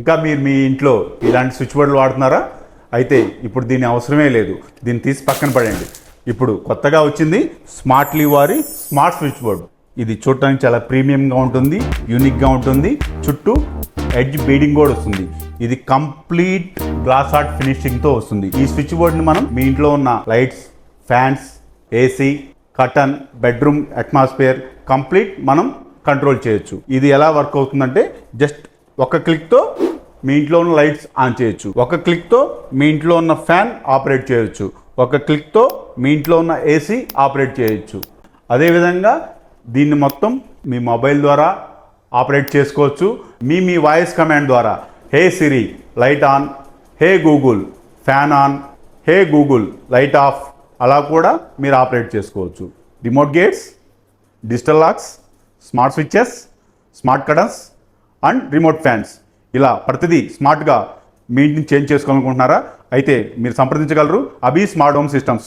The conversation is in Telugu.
ఇంకా మీరు మీ ఇంట్లో ఇలాంటి స్విచ్ బోర్డులు వాడుతున్నారా? అయితే ఇప్పుడు దీని అవసరమే లేదు, దీన్ని తీసి పక్కన పడండి. ఇప్పుడు కొత్తగా వచ్చింది స్మార్ట్లీ వారి స్మార్ట్ స్విచ్ బోర్డు. ఇది చూడటానికి చాలా ప్రీమియంగా ఉంటుంది, యూనిక్గా ఉంటుంది. చుట్టూ ఎడ్జ్ బీడింగ్ కూడా వస్తుంది. ఇది కంప్లీట్ గ్లాస్ ఆర్ట్ ఫినిషింగ్తో వస్తుంది. ఈ స్విచ్ బోర్డుని మనం మీ ఇంట్లో ఉన్న lights, fans, AC, curtain, bedroom atmosphere complete మనం కంట్రోల్ చేయొచ్చు. ఇది ఎలా వర్క్ అవుతుందంటే జస్ట్ ఒక క్లిక్తో మీ ఇంట్లో ఉన్న లైట్స్ ఆన్ చేయొచ్చు, ఒక క్లిక్తో మీ ఇంట్లో ఉన్న ఫ్యాన్ ఆపరేట్ చేయొచ్చు, ఒక క్లిక్తో మీ ఇంట్లో ఉన్న ఏసీ ఆపరేట్ చేయొచ్చు. అదేవిధంగా దీన్ని మొత్తం మీ మొబైల్ ద్వారా ఆపరేట్ చేసుకోవచ్చు. మీ వాయిస్ కమాండ్ ద్వారా hey Siri light on, hey Google fan on, hey Google light off అలా కూడా మీరు ఆపరేట్ చేసుకోవచ్చు. Remote gates, digital locks, smart switches, smart curtains and remote fans, ఇలా ప్రతిదీ స్మార్ట్గా మీ ఇంటిని చేంజ్ చేసుకోవాలనుకుంటున్నారా? అయితే మీరు సంప్రదించగలరు అభి స్మార్ట్ హోమ్ సిస్టమ్స్.